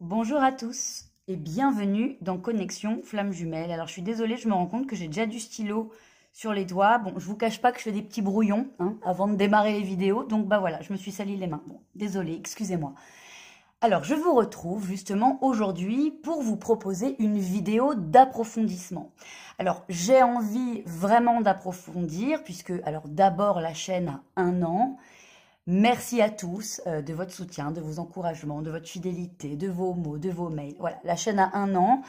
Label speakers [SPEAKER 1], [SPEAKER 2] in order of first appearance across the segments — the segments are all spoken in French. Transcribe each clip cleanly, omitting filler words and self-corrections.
[SPEAKER 1] Bonjour à tous et bienvenue dans Connexion Flamme Jumelle. Alors je suis désolée, je me rends compte que j'ai déjà du stylo sur les doigts. Bon, je vous cache pas que je fais des petits brouillons avant de démarrer les vidéos. Donc bah voilà, je me suis sali les mains. Bon, désolée, excusez-moi. Alors je vous retrouve justement aujourd'hui pour vous proposer une vidéo d'approfondissement. Alors j'ai envie vraiment d'approfondir puisque alors d'abord la chaîne a 1 an. Merci à tous de votre soutien, de vos encouragements, de votre fidélité, de vos mots, de vos mails. Voilà, la chaîne a 1 an,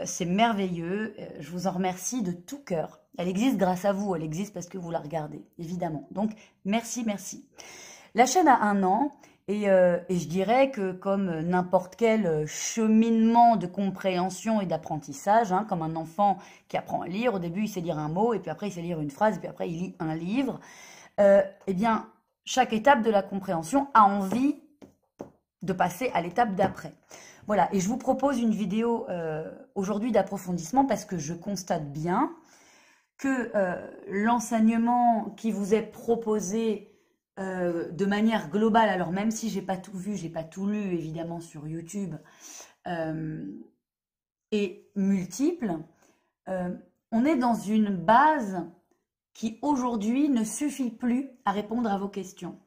[SPEAKER 1] c'est merveilleux, je vous en remercie de tout cœur. Elle existe grâce à vous, elle existe parce que vous la regardez, évidemment. Donc, merci, merci. La chaîne a 1 an et je dirais que comme n'importe quel cheminement de compréhension et d'apprentissage, comme un enfant qui apprend à lire, au début il sait lire un mot, et puis après il sait lire une phrase, et puis après il lit un livre, eh bien, chaque étape de la compréhension a envie de passer à l'étape d'après. Voilà, et je vous propose une vidéo aujourd'hui d'approfondissement parce que je constate bien que l'enseignement qui vous est proposé de manière globale, alors même si j'ai pas tout vu, j'ai pas tout lu évidemment sur YouTube, est multiple, on est dans une base qui aujourd'hui ne suffit plus à répondre à vos questions.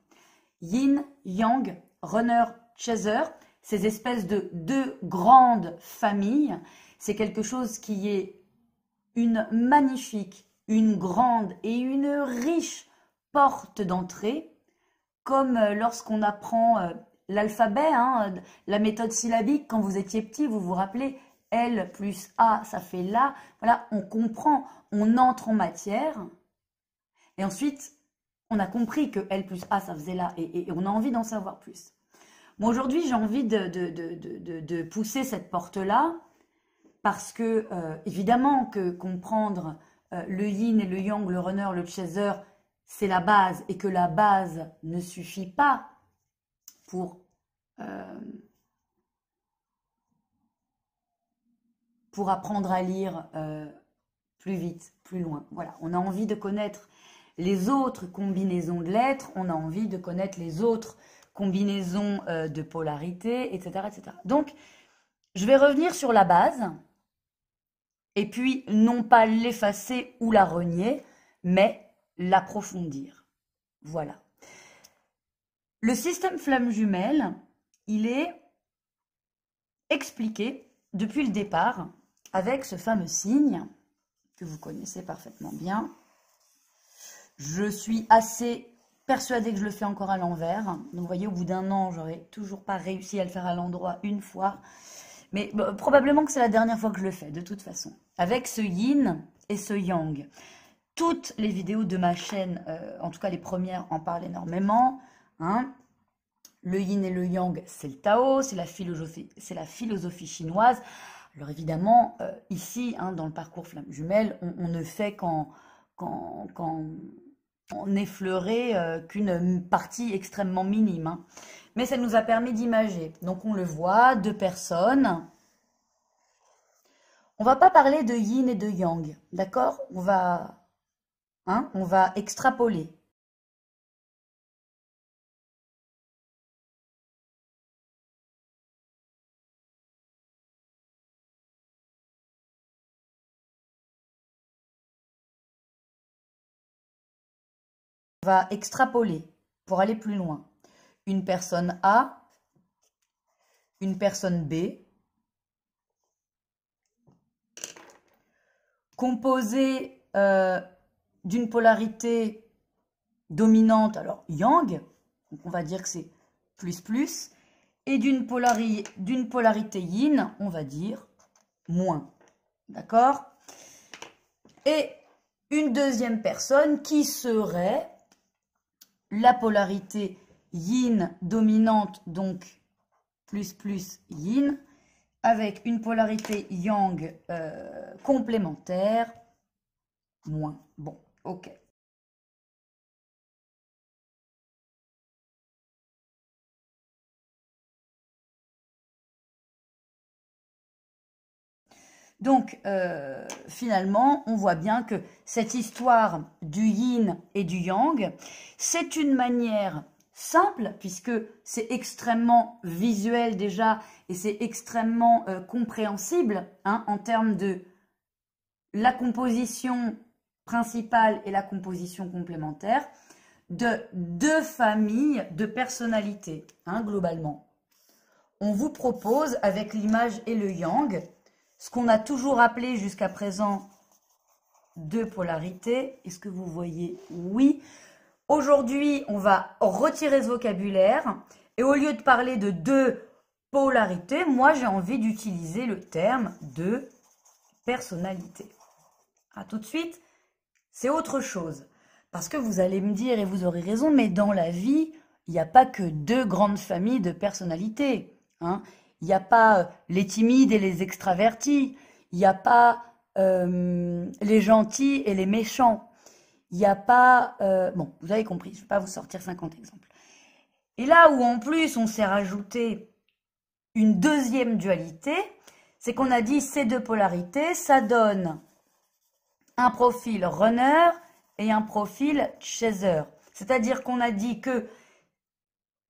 [SPEAKER 1] Yin, Yang, Runner, Chaser, ces espèces de 2 grandes familles, c'est quelque chose qui est une magnifique, une grande et une riche porte d'entrée, comme lorsqu'on apprend l'alphabet, la méthode syllabique, quand vous étiez petit, vous vous rappelez, L plus A, ça fait la. Voilà, on comprend, on entre en matière. Et ensuite, on a compris que L plus A, ça faisait là, et on a envie d'en savoir plus. Bon, aujourd'hui, j'ai envie de pousser cette porte-là, parce que, évidemment, que comprendre le yin et le yang, le runner, le chaser, c'est la base, et que la base ne suffit pas pour apprendre à lire plus vite, plus loin. Voilà, on a envie de connaître les autres combinaisons de lettres, on a envie de connaître les autres combinaisons de polarité, etc., etc. Donc, je vais revenir sur la base, et puis non pas l'effacer ou la renier, mais l'approfondir. Voilà. Le système flamme jumelle, il est expliqué depuis le départ avec ce fameux signe que vous connaissez parfaitement bien. Je suis assez persuadée que je le fais encore à l'envers. Donc, vous voyez, au bout d'1 an, j'aurais toujours pas réussi à le faire à l'endroit une fois. Mais probablement que c'est la dernière fois que je le fais, de toute façon. Avec ce yin et ce yang. Toutes les vidéos de ma chaîne, en tout cas les premières, en parlent énormément. Le yin et le yang, c'est le Tao, c'est la philosophie chinoise. Alors évidemment, ici, dans le parcours flamme jumelle, on ne fait qu'en effleurer qu'une partie extrêmement minime. Mais ça nous a permis d'imager. Donc on le voit, 2 personnes. On va pas parler de yin et de yang, d'accord? On va extrapoler. On va extrapoler pour aller plus loin. Une personne A, une personne B, composée d'une polarité dominante, alors yang, donc on va dire que c'est plus, et d'une polarité yin, on va dire moins. D'accord? Et une deuxième personne qui serait la polarité yin dominante, donc plus yin, avec une polarité yang complémentaire, moins. Bon, ok. Donc, finalement, on voit bien que cette histoire du yin et du yang, c'est une manière simple, puisque c'est extrêmement visuel déjà, et c'est extrêmement compréhensible hein, en termes de la composition principale et la composition complémentaire de deux familles de personnalités, hein, globalement. On vous propose, avec l'image et le yang, ce qu'on a toujours appelé jusqu'à présent deux polarités. Est-ce que vous voyez? Oui. Aujourd'hui, on va retirer ce vocabulaire et au lieu de parler de deux polarités, moi j'ai envie d'utiliser le terme de personnalité. À tout de suite, c'est autre chose. Parce que vous allez me dire, et vous aurez raison, mais dans la vie, il n'y a pas que deux grandes familles de personnalités. Hein. Il n'y a pas les timides et les extravertis. Il n'y a pas les gentils et les méchants. Il n'y a pas... bon, vous avez compris, je ne vais pas vous sortir 50 exemples. Et là où en plus on s'est rajouté une deuxième dualité, c'est qu'on a dit ces deux polarités, ça donne un profil runner et un profil chaser. C'est-à-dire qu'on a dit que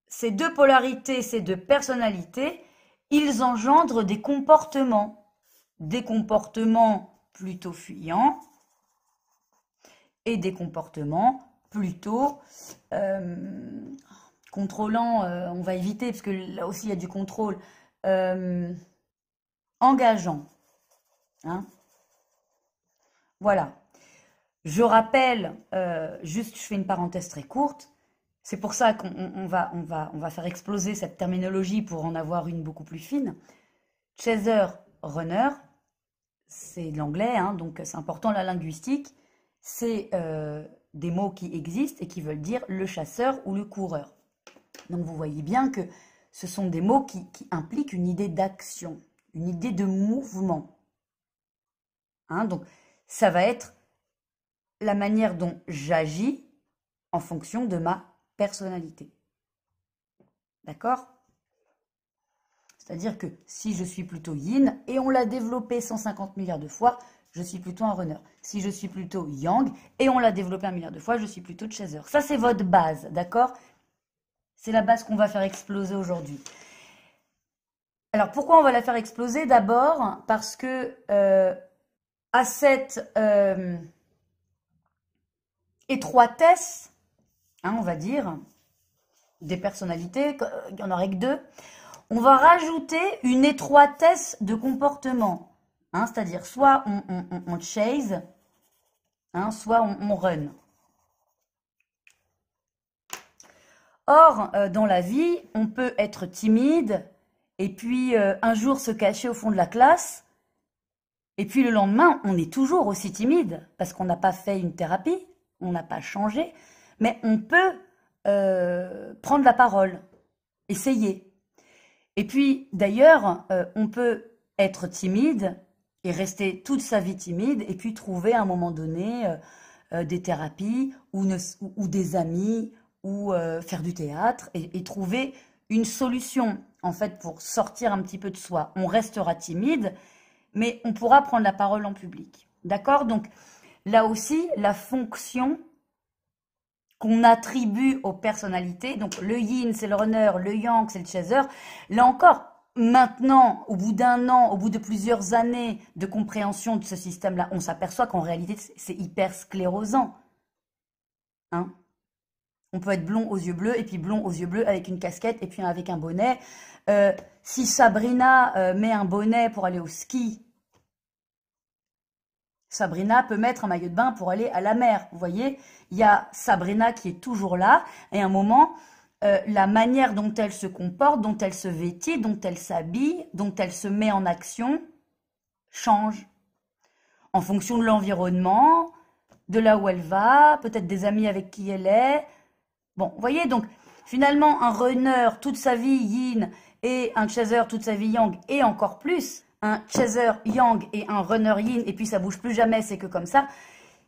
[SPEAKER 1] ces deux polarités, ces deux personnalités, ils engendrent des comportements plutôt fuyants et des comportements plutôt contrôlants, on va éviter parce que là aussi il y a du contrôle, engageants. Hein. Voilà. Je rappelle, juste je fais une parenthèse très courte, c'est pour ça qu'on va faire exploser cette terminologie pour en avoir une beaucoup plus fine. Chaser, runner, c'est de l'anglais, hein, donc c'est important la linguistique, c'est des mots qui existent et qui veulent dire le chasseur ou le coureur. Donc vous voyez bien que ce sont des mots qui impliquent une idée d'action, une idée de mouvement. Hein, donc ça va être la manière dont j'agis en fonction de ma personnalité. D'accord? C'est-à-dire que si je suis plutôt yin, et on l'a développé 150 milliards de fois, je suis plutôt un runner. Si je suis plutôt yang, et on l'a développé 1 milliard de fois, je suis plutôt chaser. Ça, c'est votre base, d'accord? C'est la base qu'on va faire exploser aujourd'hui. Alors, pourquoi on va la faire exploser? D'abord, parce que à cette étroitesse, hein, on va dire, des personnalités, il n'y en aurait que deux, on va rajouter une étroitesse de comportement. Hein, c'est-à-dire soit on chase, hein, soit on run. Or, dans la vie, on peut être timide et puis un jour se cacher au fond de la classe et puis le lendemain, on est toujours aussi timide parce qu'on n'a pas fait une thérapie, on n'a pas changé, mais on peut prendre la parole, essayer. Et puis, d'ailleurs, on peut être timide et rester toute sa vie timide et puis trouver à un moment donné des thérapies ou des amis ou faire du théâtre et trouver une solution, en fait, pour sortir un petit peu de soi. On restera timide, mais on pourra prendre la parole en public. D'accord? Donc, là aussi, la fonction qu'on attribue aux personnalités, donc le yin, c'est le runner, le yang, c'est le chaser. Là encore, maintenant, au bout d'un an, au bout de plusieurs années de compréhension de ce système-là, on s'aperçoit qu'en réalité, c'est hyper sclérosant. Hein? On peut être blond aux yeux bleus, et puis blond aux yeux bleus avec une casquette, et puis avec un bonnet. Si Sabrina met un bonnet pour aller au ski, Sabrina peut mettre un maillot de bain pour aller à la mer. Vous voyez, il y a Sabrina qui est toujours là. Et à un moment, la manière dont elle se comporte, dont elle se vêtit, dont elle s'habille, dont elle se met en action, change. En fonction de l'environnement, de là où elle va, peut-être des amis avec qui elle est. Bon, vous voyez, donc finalement, un runner toute sa vie yin et un chaser toute sa vie yang et encore plus, un chaser yang et un runner yin, et puis ça bouge plus jamais, c'est que comme ça,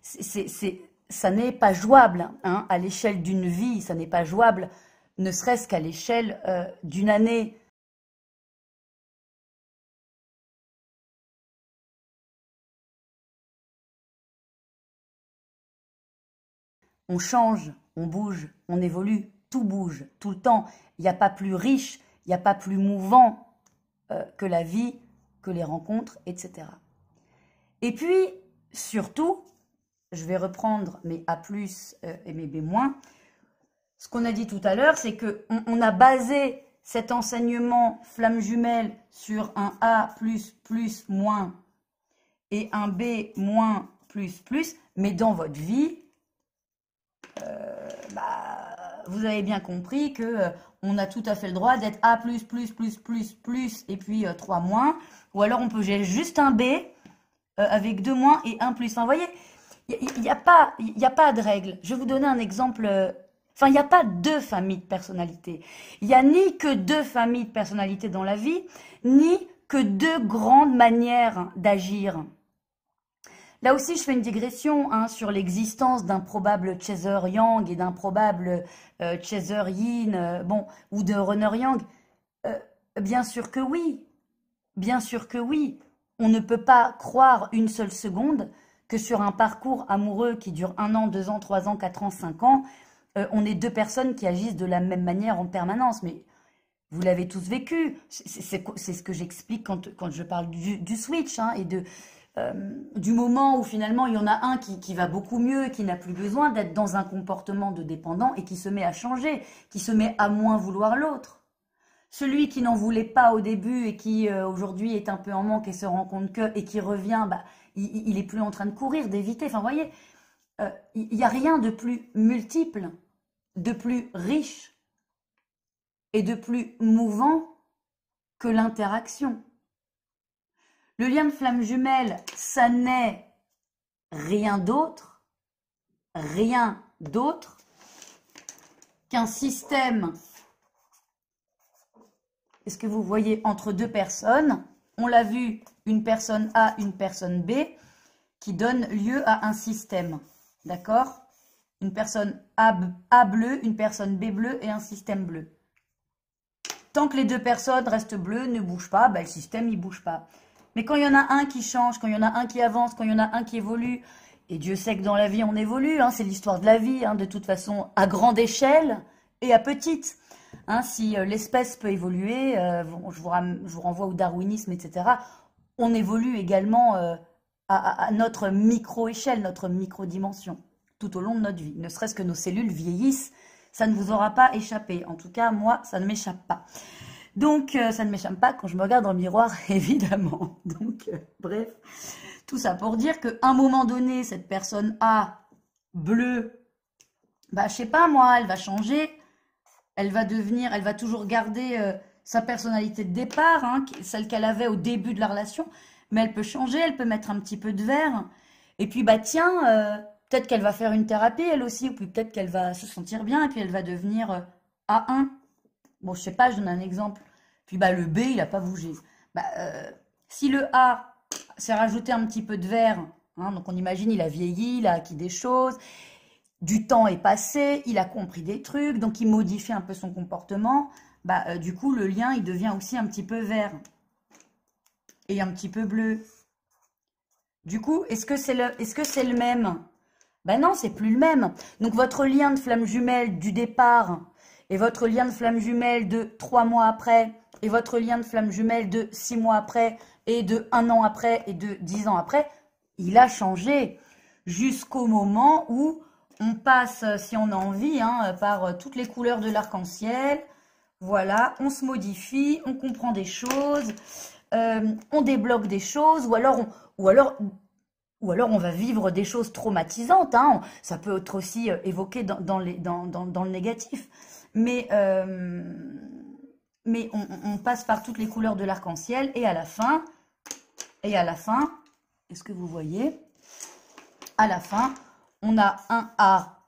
[SPEAKER 1] ça n'est pas jouable hein, à l'échelle d'une vie, ça n'est pas jouable, ne serait-ce qu'à l'échelle d'une année. On change, on bouge, on évolue. tout bouge tout le temps. Il n'y a pas plus riche, il n'y a pas plus mouvant que la vie, que les rencontres, etc. Et puis, surtout, je vais reprendre mes A+, et mes B-. Ce qu'on a dit tout à l'heure, c'est qu'on a basé cet enseignement flamme jumelle sur un A++- et un B-, mais dans votre vie, vous avez bien compris que on a tout à fait le droit d'être A++++, et puis 3-, ou alors on peut gérer juste un B avec 2- et 1+. Enfin, vous voyez, il n'y a pas de règle. Je vais vous donner un exemple. Enfin, il n'y a pas deux familles de personnalités. Il n'y a ni que deux familles de personnalités dans la vie, ni que deux grandes manières d'agir. Là aussi, je fais une digression sur l'existence d'un probable chaser yang et d'un probable chaser yin, ou de runner yang. Bien sûr que oui. Bien sûr que oui. On ne peut pas croire une seule seconde que sur un parcours amoureux qui dure 1 an, 2 ans, 3 ans, 4 ans, 5 ans, on est deux personnes qui agissent de la même manière en permanence. Mais vous l'avez tous vécu. C'est ce que j'explique quand je parle du switch et du moment où finalement il y en a un qui va beaucoup mieux, qui n'a plus besoin d'être dans un comportement de dépendant et qui se met à changer, qui se met à moins vouloir l'autre. Celui qui n'en voulait pas au début et qui aujourd'hui est un peu en manque et se rend compte et qui revient, il est plus en train de courir, d'éviter. Enfin, vous voyez, il n'y a rien de plus multiple, de plus riche et de plus mouvant que l'interaction. Le lien de flamme jumelle, ça n'est rien d'autre qu'un système. Est-ce que vous voyez entre deux personnes? On l'a vu, une personne A, une personne B, qui donne lieu à un système. D'accord? Une personne A bleue, une personne B bleue et un système bleu. Tant que les deux personnes restent bleues, ne bougent pas, le système, il ne bouge pas. Mais quand il y en a un qui change, quand il y en a un qui avance, quand il y en a un qui évolue, et Dieu sait que dans la vie, on évolue, c'est l'histoire de la vie, de toute façon, à grande échelle et à petite. Si l'espèce peut évoluer, je vous renvoie au darwinisme, etc., on évolue également à notre micro-échelle, notre micro-dimension, tout au long de notre vie. Ne serait-ce que nos cellules vieillissent, ça ne vous aura pas échappé. En tout cas, moi, ça ne m'échappe pas. Donc, ça ne m'échappe pas quand je me regarde dans le miroir, évidemment. Donc, bref, tout ça pour dire qu'à un moment donné, cette personne A, bleue, je sais pas moi, elle va changer, elle va toujours garder sa personnalité de départ, celle qu'elle avait au début de la relation, mais elle peut changer, elle peut mettre un petit peu de vert. Et puis, tiens, peut-être qu'elle va faire une thérapie, elle aussi, ou peut-être qu'elle va se sentir bien, et puis elle va devenir A1. Bon, je sais pas, je donne un exemple. Puis le B, il n'a pas bougé. Si le A s'est rajouté un petit peu de vert, donc on imagine, il a vieilli, il a acquis des choses, du temps est passé, il a compris des trucs, donc il modifie un peu son comportement, du coup, le lien, il devient aussi un petit peu vert et un petit peu bleu. Du coup, est-ce que c'est le même? Non, c'est plus le même. Donc, votre lien de flamme jumelle du départ et votre lien de flamme jumelle de 3 mois après et votre lien de flamme jumelle de 6 mois après et de 1 an après et de 10 ans après, il a changé jusqu'au moment où on passe, si on a envie, par toutes les couleurs de l'arc-en-ciel. Voilà, on se modifie, on comprend des choses, on débloque des choses, ou alors on va vivre des choses traumatisantes. Ça peut être aussi évoqué dans le négatif. Mais on passe par toutes les couleurs de l'arc-en-ciel et à la fin, est-ce que vous voyez? À la fin, on a un A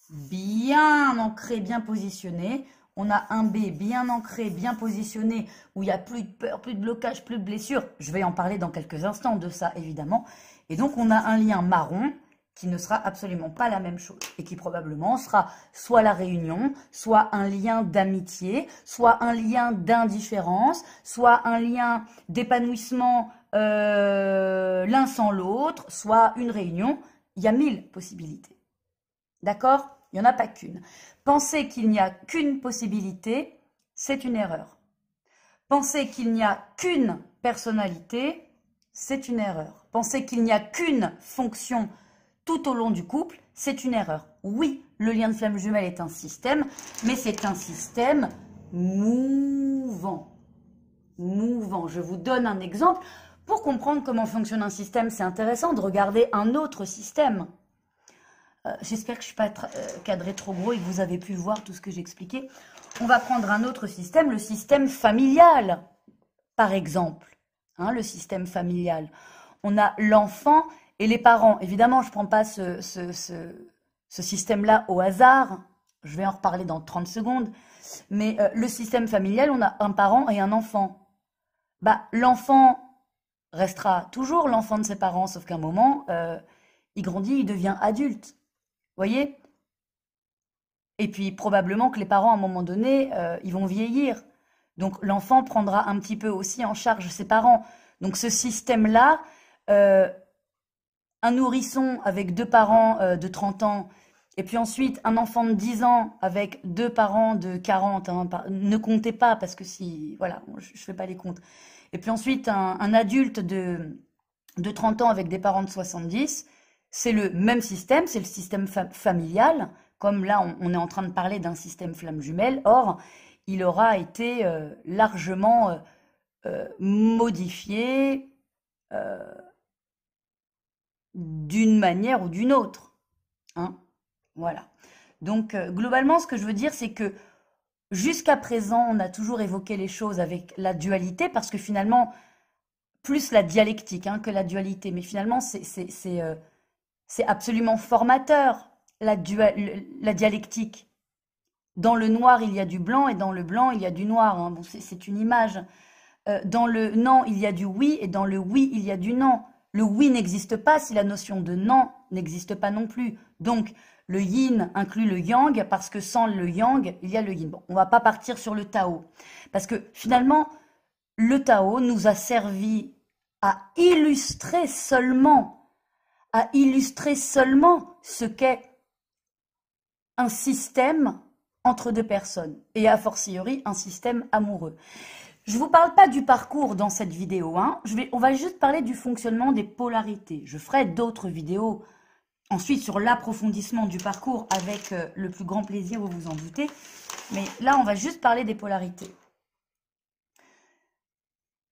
[SPEAKER 1] bien ancré, bien positionné. On a un B bien ancré, bien positionné, où il n'y a plus de peur, plus de blocage, plus de blessure. Je vais en parler dans quelques instants de ça, évidemment. Et donc, on a un lien marron qui ne sera absolument pas la même chose et qui probablement sera soit la réunion, soit un lien d'amitié, soit un lien d'indifférence, soit un lien d'épanouissement l'un sans l'autre, soit une réunion. Il y a 1000 possibilités. D'accord? Il n'y en a pas qu'une. Penser qu'il n'y a qu'une possibilité, c'est une erreur. Penser qu'il n'y a qu'une personnalité, c'est une erreur. Penser qu'il n'y a qu'une fonction tout au long du couple, c'est une erreur. Oui, le lien de flamme jumelle est un système, mais c'est un système mouvant. Mouvant. Je vous donne un exemple. Pour comprendre comment fonctionne un système, c'est intéressant de regarder un autre système. J'espère que je ne suis pas cadré trop gros et que vous avez pu voir tout ce que j'ai expliqué. On va prendre un autre système, le système familial, par exemple. Hein, le système familial. On a l'enfant et les parents. Évidemment, je ne prends pas ce système-là au hasard. Je vais en reparler dans 30 secondes. Mais le système familial, on a un parent et un enfant. Bah, l'enfant restera toujours l'enfant de ses parents, sauf qu'à un moment, il grandit, il devient adulte. Voyez? Et puis, probablement que les parents, à un moment donné, ils vont vieillir. Donc, l'enfant prendra un petit peu aussi en charge ses parents. Donc, ce système-là, un nourrisson avec 2 parents de 30 ans, et puis ensuite un enfant de 10 ans avec 2 parents de 40, hein, ne comptez pas, parce que si, voilà, je ne fais pas les comptes. Et puis ensuite un adulte de 30 ans avec des parents de 70, c'est le même système, c'est le système familial, comme là on est en train de parler d'un système flamme jumelle. Or, il aura été largement modifié d'une manière ou d'une autre. Hein, voilà. Donc, globalement, ce que je veux dire, c'est que jusqu'à présent, on a toujours évoqué les choses avec la dualité, parce que finalement, plus la dialectique hein, que la dualité, mais finalement, c'est absolument formateur, la dialectique. Dans le noir, il y a du blanc, et dans le blanc, il y a du noir. Hein. Bon, c'est une image. Dans le non, il y a du oui, et dans le oui, il y a du non. Le oui n'existe pas si la notion de non n'existe pas non plus. Donc, le yin inclut le yang, parce que sans le yang, il y a le yin. Bon, on ne va pas partir sur le Tao. Parce que finalement, le Tao nous a servi à illustrer seulement ce qu'est un système entre 2 personnes. Et a fortiori, un système amoureux. Je ne vous parle pas du parcours dans cette vidéo. Hein. On va juste parler du fonctionnement des polarités. Je ferai d'autres vidéos ensuite sur l'approfondissement du parcours avec le plus grand plaisir, vous vous en doutez. Mais là, on va juste parler des polarités.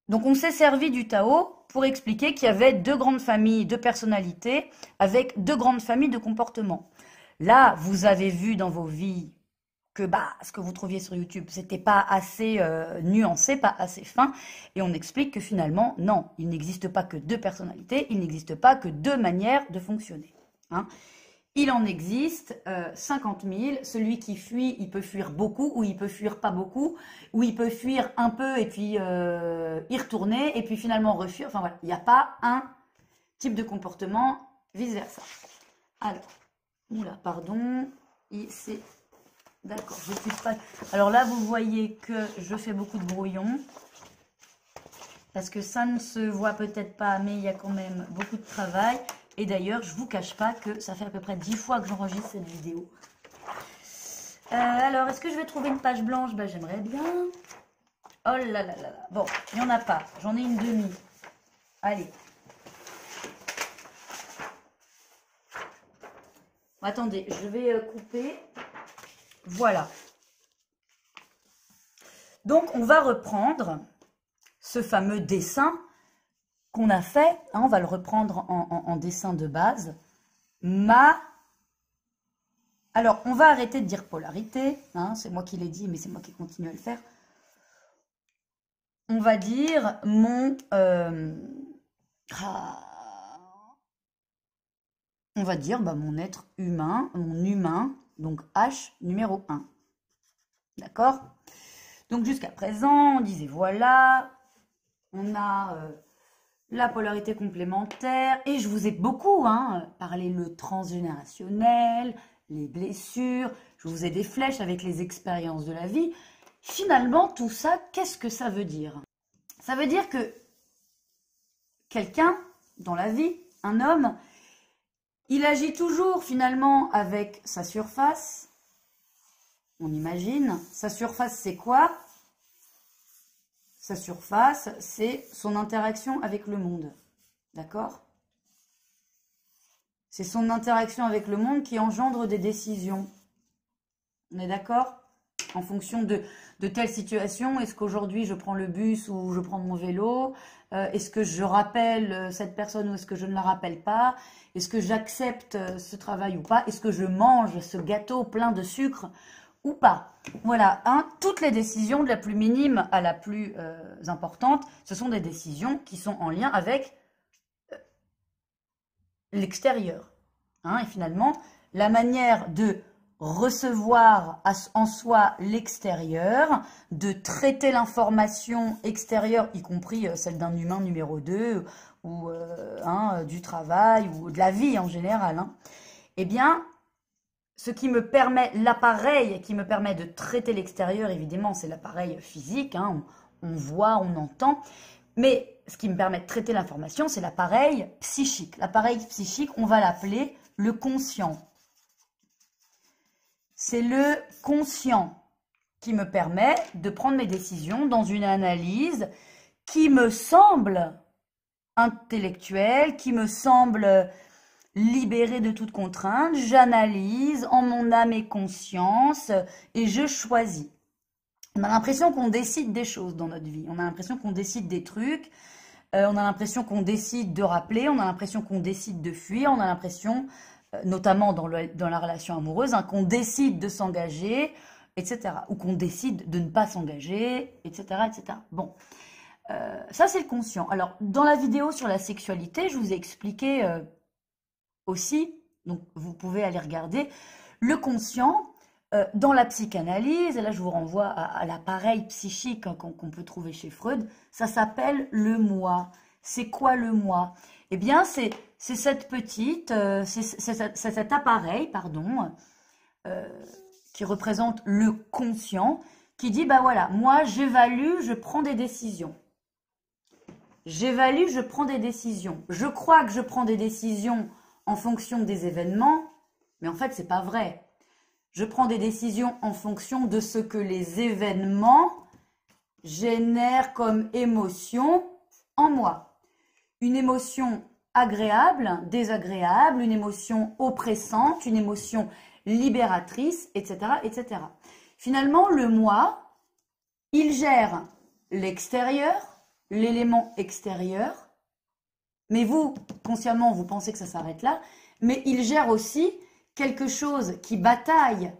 [SPEAKER 1] Donc, on s'est servi du Tao pour expliquer qu'il y avait 2 grandes familles de personnalités avec 2 grandes familles de comportements. Là, vous avez vu dans vos vies que ce que vous trouviez sur YouTube, c'était pas assez nuancé, pas assez fin. Et on explique que finalement, non, il n'existe pas que 2 personnalités, il n'existe pas que 2 manières de fonctionner. Hein. Il en existe 50 000. Celui qui fuit, il peut fuir beaucoup, ou il peut fuir pas beaucoup, ou il peut fuir un peu et puis y retourner, et puis finalement refuir. Enfin voilà, il n'y a pas un type de comportement, vice-versa. Alors, oula, pardon, c'est... D'accord, je puisse pas... Alors là, vous voyez que je fais beaucoup de brouillon. Parce que ça ne se voit peut-être pas, mais il y a quand même beaucoup de travail. Et d'ailleurs, je ne vous cache pas que ça fait à peu près 10 fois que j'enregistre cette vidéo. Alors, est-ce que je vais trouver une page blanche? J'aimerais bien. Oh là là là là. Bon, il n'y en a pas. J'en ai une demi. Allez. Attendez, je vais couper. Voilà. Donc, on va reprendre ce fameux dessin qu'on a fait. Hein, on va le reprendre en dessin de base. Alors, on va arrêter de dire polarité. Hein, c'est moi qui l'ai dit, mais c'est moi qui continue à le faire. On va dire mon... on va dire mon être humain, mon humain. Donc, H numéro 1. D'accord? Donc, jusqu'à présent, on disait, voilà, on a la polarité complémentaire. Et je vous ai beaucoup parlé le transgénérationnel, les blessures. Je vous ai des flèches avec les expériences de la vie. Finalement, tout ça, qu'est-ce que ça veut dire? Ça veut dire que quelqu'un, dans la vie, un homme, Il agit toujours finalement avec sa surface. On imagine. Sa surface, c'est quoi? Sa surface, c'est son interaction avec le monde. D'accord? C'est son interaction avec le monde qui engendre des décisions. On est d'accord? En fonction de telle situation, est-ce qu'aujourd'hui je prends le bus ou je prends mon vélo? Est-ce que je rappelle cette personne ou est-ce que je ne la rappelle pas? Est-ce que j'accepte ce travail ou pas? Est-ce que je mange ce gâteau plein de sucre ou pas? Voilà, hein, toutes les décisions, de la plus minime à la plus importante, ce sont des décisions qui sont en lien avec l'extérieur. Hein, et finalement, la manière de recevoir en soi l'extérieur, de traiter l'information extérieure, y compris celle d'un humain numéro 2, ou du travail, ou de la vie en général, hein, eh bien, ce qui me permet, l'appareil qui me permet de traiter l'extérieur, évidemment, c'est l'appareil physique, hein, on voit, on entend, mais ce qui me permet de traiter l'information, c'est l'appareil psychique. L'appareil psychique, on va l'appeler le conscient. C'est le conscient qui me permet de prendre mes décisions dans une analyse qui me semble intellectuelle, qui me semble libérée de toute contrainte. J'analyse en mon âme et conscience et je choisis. On a l'impression qu'on décide des choses dans notre vie. On a l'impression qu'on décide des trucs. On a l'impression qu'on décide de rappeler. On a l'impression qu'on décide de fuir. On a l'impression, notamment dans la relation amoureuse, hein, qu'on décide de s'engager, etc. Ou qu'on décide de ne pas s'engager, etc., etc. Bon, ça c'est le conscient. Alors, dans la vidéo sur la sexualité, je vous ai expliqué aussi, donc vous pouvez aller regarder, le conscient. Dans la psychanalyse, et là je vous renvoie à l'appareil psychique hein, qu'on peut trouver chez Freud, ça s'appelle le moi. C'est quoi le moi? Eh bien, c'est cette petite, c'est cet appareil, pardon, qui représente le conscient, qui dit, bah voilà, moi j'évalue, je prends des décisions. J'évalue, je prends des décisions. Je crois que je prends des décisions en fonction des événements, mais en fait, c'est pas vrai. Je prends des décisions en fonction de ce que les événements génèrent comme émotion en moi. Une émotion agréable, désagréable, une émotion oppressante, une émotion libératrice, etc., etc. Finalement, le moi, il gère l'extérieur, l'élément extérieur, mais vous, consciemment, vous pensez que ça s'arrête là, mais il gère aussi quelque chose qui bataille,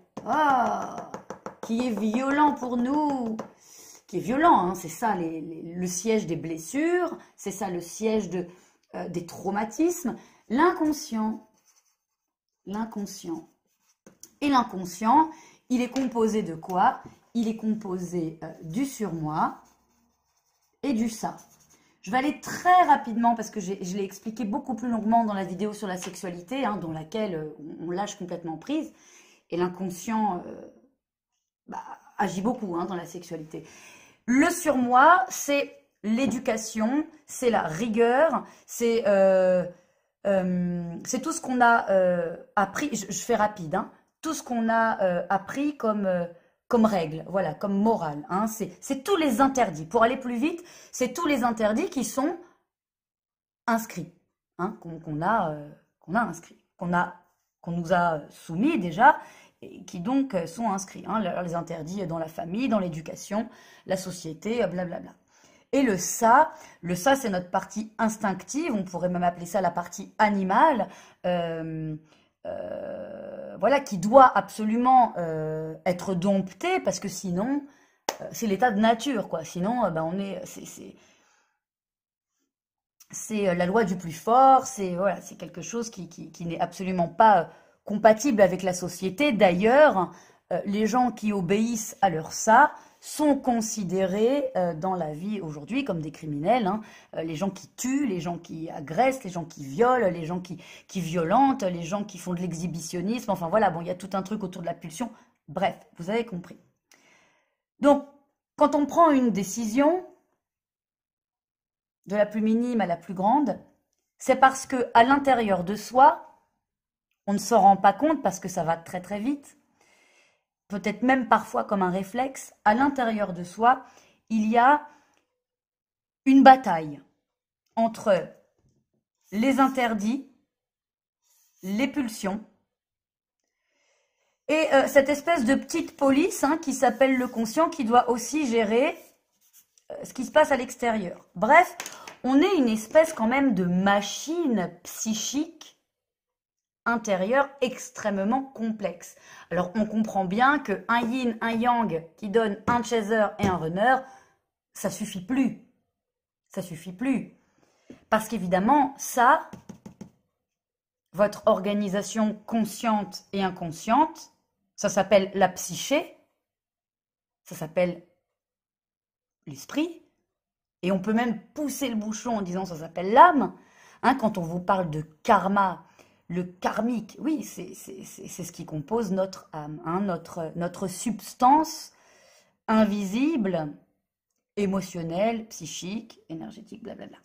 [SPEAKER 1] qui est violent pour nous, qui est violent, hein, c'est ça le siège des blessures, c'est ça le siège des traumatismes, l'inconscient. L'inconscient. Et l'inconscient, il est composé de quoi? Il est composé du surmoi et du ça. Je vais aller très rapidement, parce que je l'ai expliqué beaucoup plus longuement dans la vidéo sur la sexualité, hein, dans laquelle on lâche complètement prise. Et l'inconscient agit beaucoup hein, dans la sexualité. Le surmoi, c'est l'éducation, c'est la rigueur, c'est tout ce qu'on a appris, je fais rapide, hein, tout ce qu'on a appris comme règle, voilà, comme morale. Hein, c'est tous les interdits. Pour aller plus vite, c'est tous les interdits qui sont inscrits, hein, qu'on a inscrits, qu'on nous a soumis déjà, et qui donc sont inscrits. Hein, les interdits dans la famille, dans l'éducation, la société, blablabla. Et le ça, c'est notre partie instinctive, on pourrait même appeler ça la partie animale, voilà, qui doit absolument être domptée, parce que sinon, c'est l'état de nature, quoi. Sinon, c'est la loi du plus fort, c'est voilà, c'est quelque chose qui n'est absolument pas compatible avec la société. D'ailleurs, les gens qui obéissent à leur ça sont considérés dans la vie aujourd'hui comme des criminels. Hein. Les gens qui tuent, les gens qui agressent, les gens qui violent, les gens qui violentent, les gens qui font de l'exhibitionnisme. Enfin voilà, bon, il y a tout un truc autour de la pulsion. Bref, vous avez compris. Donc, quand on prend une décision, de la plus minime à la plus grande, c'est parce que à l'intérieur de soi, On ne s'en rend pas compte parce que ça va très très vite. Peut-être même parfois comme un réflexe. À l'intérieur de soi, il y a une bataille entre les interdits, les pulsions, et cette espèce de petite police qui s'appelle le conscient qui doit aussi gérer ce qui se passe à l'extérieur. Bref, on est une espèce quand même de machine psychique intérieure extrêmement complexe. Alors on comprend bien que un yin, un yang qui donne un chaser et un runner, ça suffit plus. Ça suffit plus. Parce qu'évidemment, ça, votre organisation consciente et inconsciente, ça s'appelle la psyché, ça s'appelle l'esprit, et on peut même pousser le bouchon en disant ça s'appelle l'âme. Quand on vous parle de karma, le karmique, oui, c'est ce qui compose notre âme, notre substance invisible, émotionnelle, psychique, énergétique, blablabla.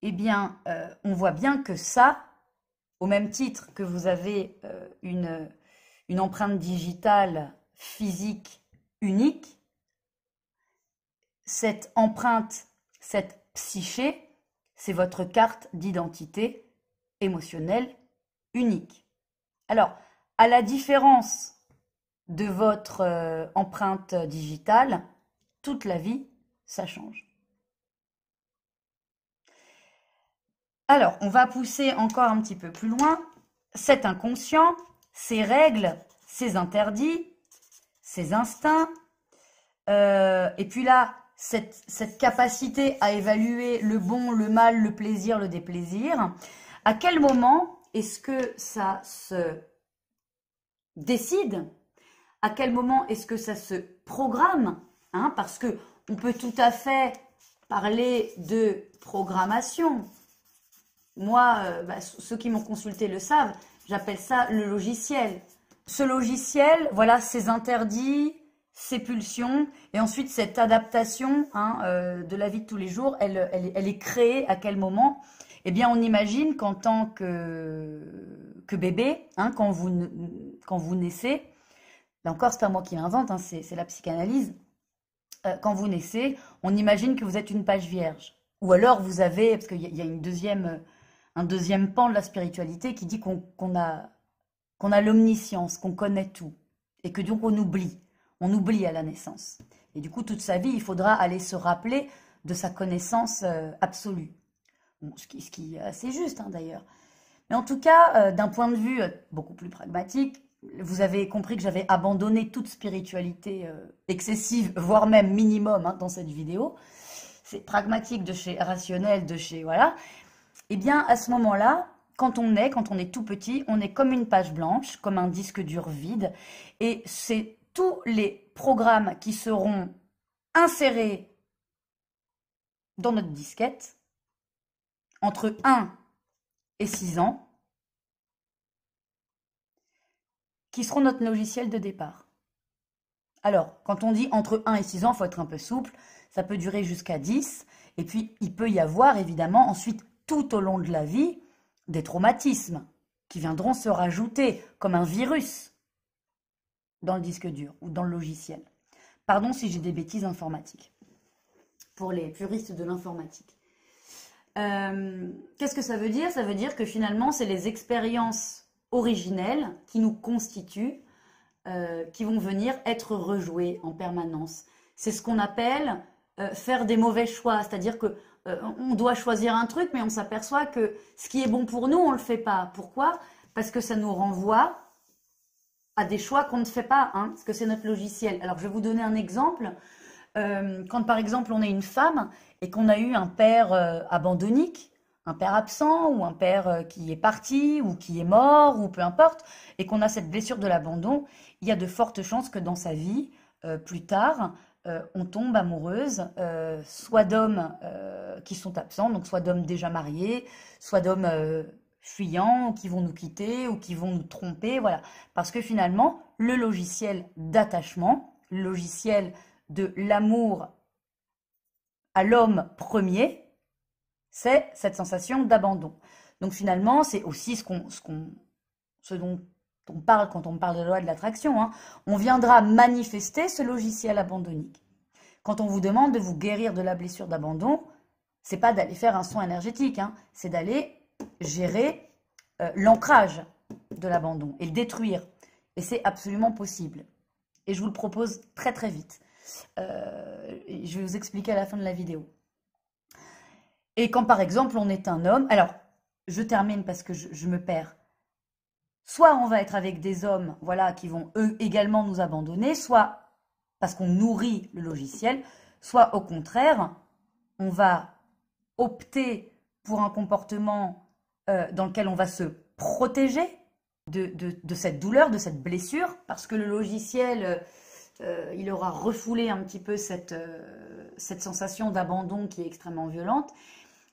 [SPEAKER 1] Eh bien, on voit bien que ça, au même titre que vous avez une empreinte digitale physique unique, cette empreinte, cette psyché, c'est votre carte d'identité émotionnelle unique. Alors, à la différence de votre empreinte digitale, toute la vie, ça change. Alors, on va pousser encore un petit peu plus loin. Cet inconscient, ses règles, ses interdits, ses instincts, et puis là, cette capacité à évaluer le bon, le mal, le plaisir, le déplaisir, à quel moment est-ce que ça se décide? À quel moment est-ce que ça se programme? Parce que on peut tout à fait parler de programmation. Moi, ceux qui m'ont consulté le savent, j'appelle ça le logiciel. Ce logiciel, voilà, ses interdits, ses pulsions, et ensuite cette adaptation de la vie de tous les jours, elle est créée à quel moment? Eh bien, on imagine qu'en tant que bébé, quand vous naissez, là encore, c'est pas moi qui l'invente, c'est la psychanalyse. Quand vous naissez, on imagine que vous êtes une page vierge. Ou alors vous avez, parce qu'il y a un deuxième pan de la spiritualité qui dit qu'on a l'omniscience, qu'on connaît tout. Et que donc on oublie à la naissance. Et du coup, toute sa vie, il faudra aller se rappeler de sa connaissance absolue. Bon, ce qui est assez juste d'ailleurs. Mais en tout cas, d'un point de vue beaucoup plus pragmatique, vous avez compris que j'avais abandonné toute spiritualité excessive, voire même minimum dans cette vidéo. C'est pragmatique de chez rationnel, de chez voilà. Eh bien, à ce moment-là, quand on est tout petit, on est comme une page blanche, comme un disque dur vide. Et c'est tous les programmes qui seront insérés dans notre disquette entre 1 et 6 ans, qui seront notre logiciel de départ. Alors, quand on dit entre 1 et 6 ans, il faut être un peu souple, ça peut durer jusqu'à 10, et puis il peut y avoir évidemment ensuite tout au long de la vie des traumatismes qui viendront se rajouter comme un virus dans le disque dur ou dans le logiciel. Pardon si j'ai des bêtises informatiques, pour les puristes de l'informatique. Qu'est-ce que ça veut dire? Ça veut dire que finalement, c'est les expériences originelles qui nous constituent, qui vont venir être rejouées en permanence. C'est ce qu'on appelle faire des mauvais choix, c'est-à-dire que on doit choisir un truc, mais on s'aperçoit que ce qui est bon pour nous, on ne le fait pas. Pourquoi? Parce que ça nous renvoie à des choix qu'on ne fait pas, parce que c'est notre logiciel. Alors, je vais vous donner un exemple. Quand, par exemple, on est une femme et qu'on a eu un père abandonnique, un père absent ou un père qui est parti ou qui est mort ou peu importe, et qu'on a cette blessure de l'abandon, il y a de fortes chances que dans sa vie, plus tard, on tombe amoureuse soit d'hommes qui sont absents, donc soit d'hommes déjà mariés, soit d'hommes fuyants, qui vont nous quitter ou qui vont nous tromper, voilà. Parce que finalement, le logiciel d'attachement, le logiciel de l'amour à l'homme premier, c'est cette sensation d'abandon. Donc finalement, c'est aussi ce dont on parle quand on parle de la loi de l'attraction, hein. On viendra manifester ce logiciel abandonnique. Quand on vous demande de vous guérir de la blessure d'abandon, c'est pas d'aller faire un soin énergétique, hein, c'est d'aller gérer l'ancrage de l'abandon et le détruire. Et c'est absolument possible. Et je vous le propose très très vite. Je vais vous expliquer à la fin de la vidéo. Et quand par exemple on est un homme, alors je termine parce que je me perds. Soit on va être avec des hommes, voilà, qui vont eux également nous abandonner, soit parce qu'on nourrit le logiciel, soit au contraire, on va opter pour un comportement dans lequel on va se protéger de cette douleur, de cette blessure, parce que le logiciel, il aura refoulé un petit peu cette sensation d'abandon qui est extrêmement violente.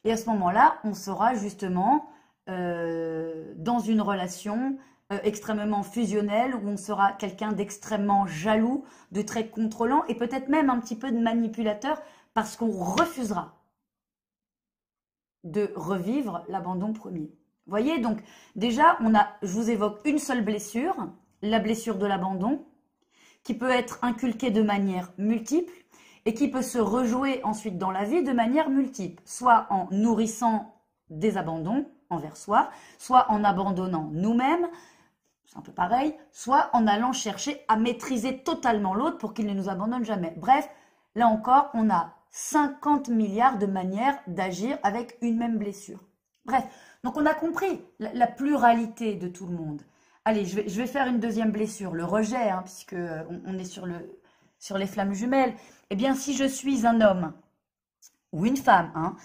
[SPEAKER 1] Et à ce moment-là, on sera justement dans une relation extrêmement fusionnelle où on sera quelqu'un d'extrêmement jaloux, de très contrôlant et peut-être même un petit peu de manipulateur parce qu'on refusera de revivre l'abandon premier. Vous voyez, donc déjà, je vous évoque une seule blessure, la blessure de l'abandon, qui peut être inculquée de manière multiple et qui peut se rejouer ensuite dans la vie de manière multiple, soit en nourrissant des abandons envers soi, soit en abandonnant nous-mêmes, c'est un peu pareil, soit en allant chercher à maîtriser totalement l'autre pour qu'il ne nous abandonne jamais. Bref, là encore, on a 50 milliards de manières d'agir avec une même blessure. Bref, donc on a compris la pluralité de tout le monde. Allez, je vais faire une deuxième blessure, le rejet, hein, puisque on est sur les flammes jumelles. Eh bien, si je suis un homme ou une femme, hein,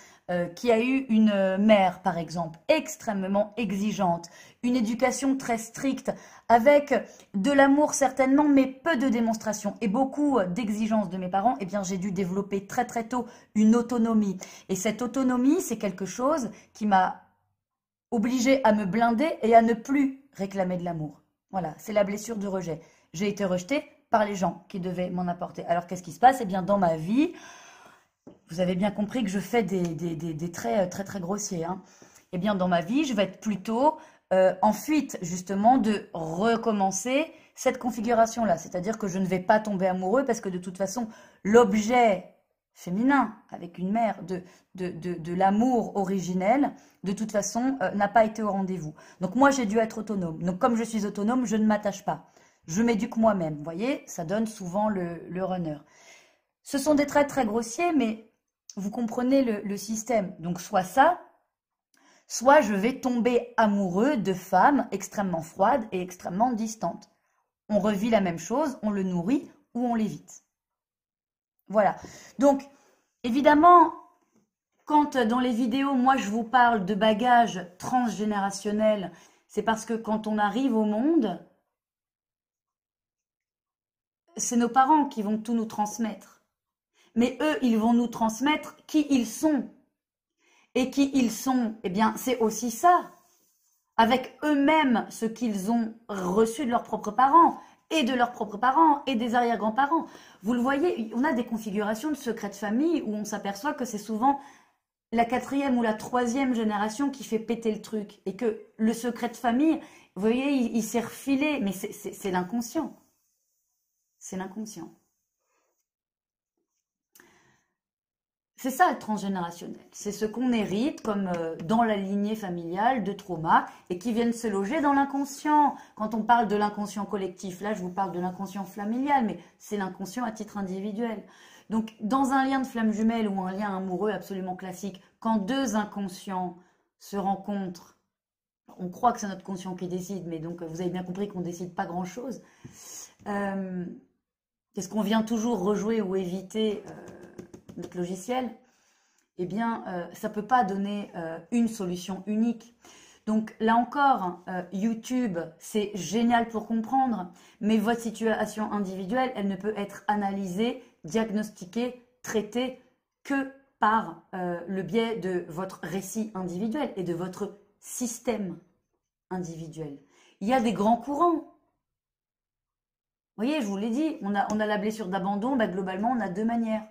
[SPEAKER 1] qui a eu une mère, par exemple, extrêmement exigeante, une éducation très stricte, avec de l'amour certainement, mais peu de démonstration et beaucoup d'exigences de mes parents, eh bien, j'ai dû développer très très tôt une autonomie. Et cette autonomie, c'est quelque chose qui m'a obligée à me blinder et à ne plus réclamer de l'amour. Voilà, c'est la blessure du rejet. J'ai été rejetée par les gens qui devaient m'en apporter. Alors, qu'est-ce qui se passe? Eh bien, dans ma vie, vous avez bien compris que je fais des traits très très grossiers, hein. Eh bien, dans ma vie, je vais être plutôt en fuite, justement, de recommencer cette configuration-là. C'est-à-dire que je ne vais pas tomber amoureux parce que de toute façon, l'objet féminin, avec une mère, de l'amour originel, de toute façon, n'a pas été au rendez-vous. Donc moi, j'ai dû être autonome. Donc comme je suis autonome, je ne m'attache pas. Je m'éduque moi-même. Vous voyez, ça donne souvent le runner. Ce sont des traits très grossiers, mais vous comprenez le système. Donc soit ça, soit je vais tomber amoureux de femmes extrêmement froides et extrêmement distantes. On revit la même chose, on le nourrit ou on l'évite. Voilà. Donc, évidemment, quand dans les vidéos, moi je vous parle de bagages transgénérationnels, c'est parce que quand on arrive au monde, c'est nos parents qui vont tout nous transmettre. Mais eux, ils vont nous transmettre qui ils sont. Et qui ils sont, eh bien, c'est aussi ça. Avec eux-mêmes, ce qu'ils ont reçu de leurs propres parents, et de leurs propres parents, et des arrière-grands-parents. Vous le voyez, on a des configurations de secrets de famille où on s'aperçoit que c'est souvent la 4e ou la 3e génération qui fait péter le truc. Et que le secret de famille, vous voyez, il s'est refilé, mais c'est l'inconscient. C'est l'inconscient. C'est ça le transgénérationnel. C'est ce qu'on hérite comme dans la lignée familiale de traumas et qui viennent se loger dans l'inconscient. Quand on parle de l'inconscient collectif, là je vous parle de l'inconscient familial, mais c'est l'inconscient à titre individuel. Donc dans un lien de flamme jumelle ou un lien amoureux absolument classique, quand deux inconscients se rencontrent, on croit que c'est notre conscient qui décide, mais donc vous avez bien compris qu'on ne décide pas grand-chose. Qu'est-ce qu'on vient toujours rejouer ou éviter notre logiciel, eh bien, ça ne peut pas donner une solution unique. Donc là encore, YouTube, c'est génial pour comprendre, mais votre situation individuelle, elle ne peut être analysée, diagnostiquée, traitée que par le biais de votre récit individuel et de votre système individuel. Il y a des grands courants. Vous voyez, je vous l'ai dit, on a la blessure d'abandon, bah, globalement, on a deux manières.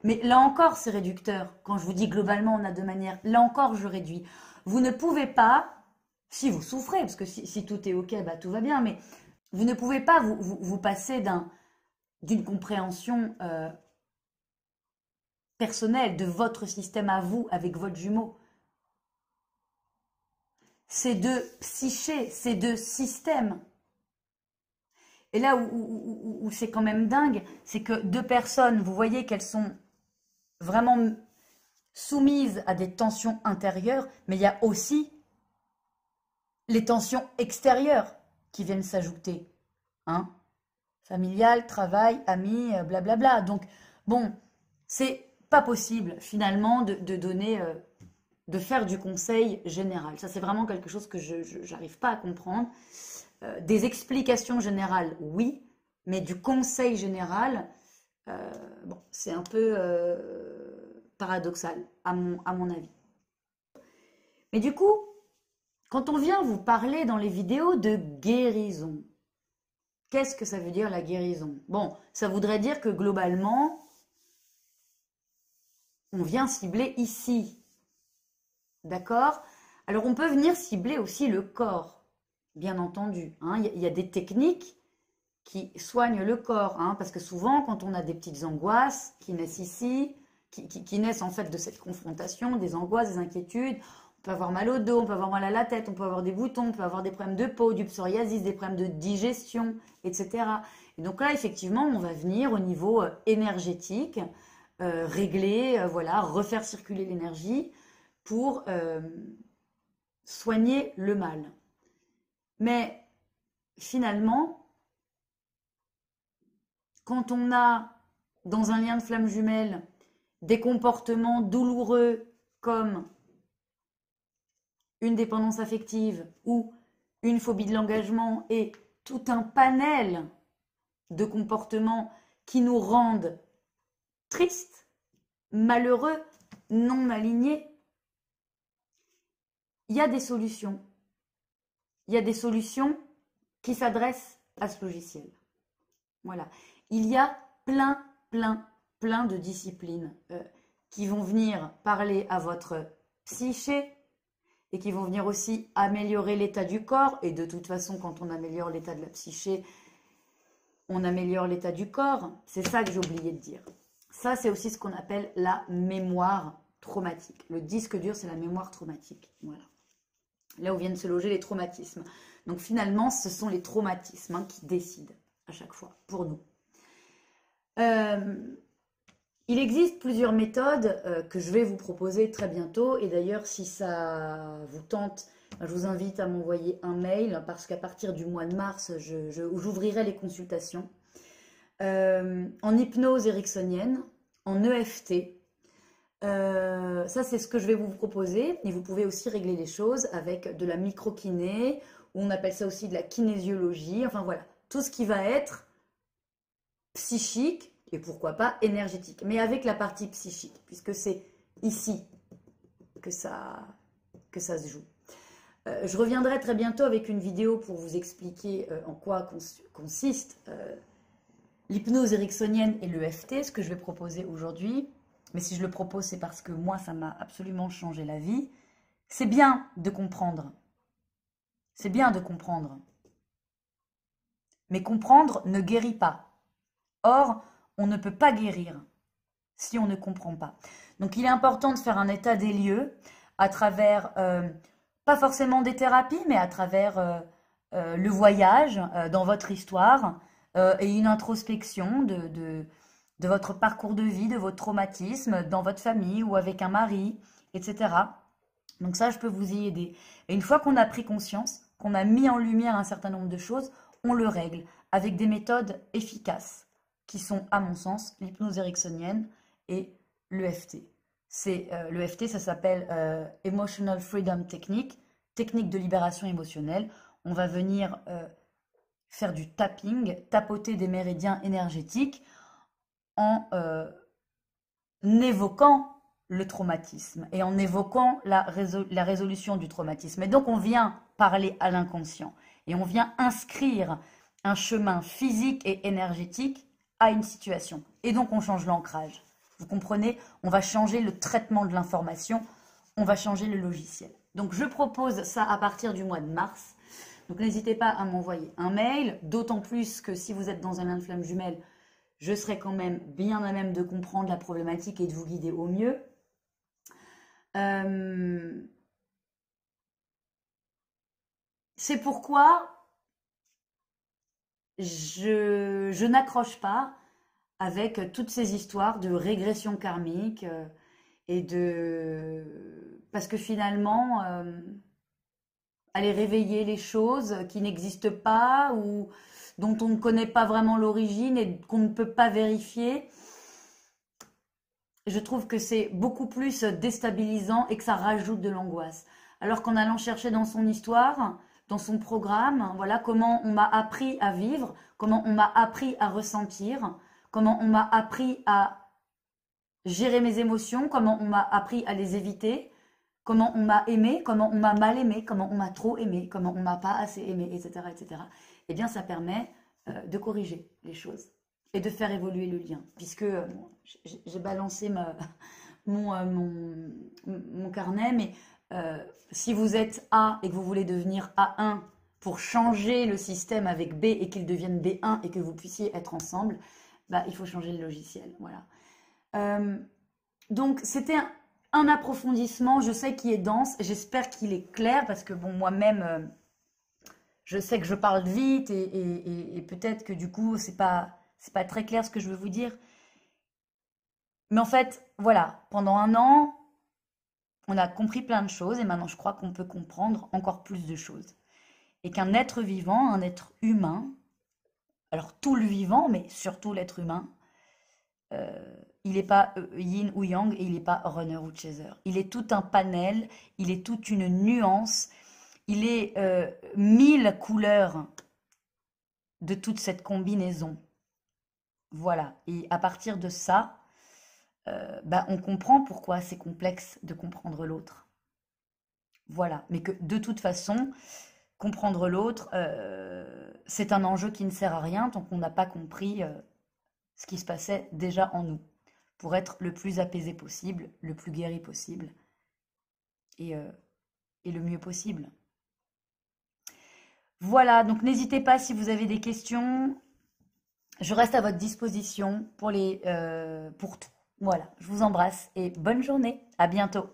[SPEAKER 1] Mais là encore, c'est réducteur. Quand je vous dis globalement, on a deux manières. Là encore, je réduis. Vous ne pouvez pas, si vous souffrez, parce que si tout est ok, bah, tout va bien, mais vous ne pouvez pas vous passer d'une compréhension personnelle de votre système à vous avec votre jumeau. C'est deux psychés, c'est deux systèmes. Et là où c'est quand même dingue, c'est que deux personnes, vous voyez qu'elles sont vraiment soumises à des tensions intérieures, mais il y a aussi les tensions extérieures qui viennent s'ajouter. Hein? Familial, travail, amis, blablabla. Donc, bon, c'est pas possible finalement de donner, de faire du conseil général. Ça, c'est vraiment quelque chose que je n'arrive pas à comprendre. Des explications générales, oui, mais du conseil général, bon, c'est un peu paradoxal, à mon avis. Mais du coup, quand on vient vous parler dans les vidéos de guérison, qu'est-ce que ça veut dire la guérison? Bon, ça voudrait dire que globalement, on vient cibler ici. D'accord? Alors, on peut venir cibler aussi le corps. Bien entendu, hein, y a des techniques qui soignent le corps, hein, parce que souvent, quand on a des petites angoisses qui naissent ici, qui naissent en fait de cette confrontation, des angoisses, des inquiétudes, on peut avoir mal au dos, on peut avoir mal à la tête, on peut avoir des boutons, on peut avoir des problèmes de peau, du psoriasis, des problèmes de digestion, etc. Et donc là, effectivement, on va venir au niveau énergétique, régler, voilà, refaire circuler l'énergie pour soigner le mal. Mais finalement, quand on a dans un lien de flamme jumelle des comportements douloureux comme une dépendance affective ou une phobie de l'engagement et tout un panel de comportements qui nous rendent tristes, malheureux, non alignés, il y a des solutions. Il y a des solutions qui s'adressent à ce logiciel. Voilà. Il y a plein de disciplines qui vont venir parler à votre psyché et qui vont venir aussi améliorer l'état du corps. Et de toute façon, quand on améliore l'état de la psyché, on améliore l'état du corps. C'est ça que j'ai oublié de dire. Ça, c'est aussi ce qu'on appelle la mémoire traumatique. Le disque dur, c'est la mémoire traumatique. Voilà. Là où viennent se loger les traumatismes. Donc finalement, ce sont les traumatismes hein, qui décident à chaque fois pour nous. Il existe plusieurs méthodes que je vais vous proposer très bientôt. Et d'ailleurs, si ça vous tente, je vous invite à m'envoyer un mail parce qu'à partir du mois de mars, j'ouvrirai les consultations. En hypnose ericksonienne, en EFT. Ça, c'est ce que je vais vous proposer. Et vous pouvez aussi régler les choses avec de la microkiné, ou on appelle ça aussi de la kinésiologie. Enfin voilà, tout ce qui va être psychique et pourquoi pas énergétique. Mais avec la partie psychique, puisque c'est ici que ça se joue. Je reviendrai très bientôt avec une vidéo pour vous expliquer en quoi consiste l'hypnose ericksonienne et l'EFT, ce que je vais proposer aujourd'hui. Mais si je le propose, c'est parce que moi, ça m'a absolument changé la vie. C'est bien de comprendre. C'est bien de comprendre. Mais comprendre ne guérit pas. Or, on ne peut pas guérir si on ne comprend pas. Donc, il est important de faire un état des lieux à travers, pas forcément des thérapies, mais à travers le voyage dans votre histoire et une introspection de votre parcours de vie, de votre traumatisme, dans votre famille ou avec un mari, etc. Donc ça, je peux vous y aider. Et une fois qu'on a pris conscience, qu'on a mis en lumière un certain nombre de choses, on le règle avec des méthodes efficaces qui sont, à mon sens, l'hypnose ericksonienne et l'EFT. L'EFT, ça s'appelle Emotional Freedom Technique, technique de libération émotionnelle. On va venir faire du tapping, tapoter des méridiens énergétiques en évoquant le traumatisme et en évoquant la résolution du traumatisme. Et donc, on vient parler à l'inconscient et on vient inscrire un chemin physique et énergétique à une situation. Et donc, on change l'ancrage. Vous comprenez? On va changer le traitement de l'information, on va changer le logiciel. Donc, je propose ça à partir du mois de mars. Donc, n'hésitez pas à m'envoyer un mail, d'autant plus que si vous êtes dans un lien de flamme jumelle, je serai quand même bien à même de comprendre la problématique et de vous guider au mieux. C'est pourquoi je n'accroche pas avec toutes ces histoires de régression karmique parce que finalement, aller réveiller les choses qui n'existent pas ou dont on ne connaît pas vraiment l'origine et qu'on ne peut pas vérifier, je trouve que c'est beaucoup plus déstabilisant et que ça rajoute de l'angoisse. Alors qu'en allant chercher dans son histoire, dans son programme, voilà comment on m'a appris à vivre, comment on m'a appris à ressentir, comment on m'a appris à gérer mes émotions, comment on m'a appris à les éviter, comment on m'a aimé, comment on m'a mal aimé, comment on m'a trop aimé, comment on m'a pas assez aimé, etc., etc. Eh bien, ça permet de corriger les choses et de faire évoluer le lien. Puisque j'ai balancé mon carnet, mais si vous êtes A et que vous voulez devenir A1 pour changer le système avec B et qu'il devienne B1 et que vous puissiez être ensemble, bah, il faut changer le logiciel. Voilà. Donc, c'était un approfondissement, je sais qu'il est dense, j'espère qu'il est clair parce que bon, moi-même, je sais que je parle vite et peut-être que du coup, c'est pas très clair ce que je veux vous dire. Mais en fait, voilà, pendant un an, on a compris plein de choses et maintenant je crois qu'on peut comprendre encore plus de choses. Et qu'un être vivant, un être humain, alors tout le vivant, mais surtout l'être humain, il n'est pas yin ou yang et il n'est pas runner ou chaser. Il est tout un panel, il est toute une nuance, il est 1000 couleurs de toute cette combinaison. Voilà, et à partir de ça, bah, on comprend pourquoi c'est complexe de comprendre l'autre. Voilà, mais que de toute façon, comprendre l'autre, c'est un enjeu qui ne sert à rien tant qu'on n'a pas compris ce qui se passait déjà en nous, pour être le plus apaisé possible, le plus guéri possible, et le mieux possible. Voilà, donc n'hésitez pas si vous avez des questions, je reste à votre disposition pour tout. Voilà, je vous embrasse et bonne journée, à bientôt.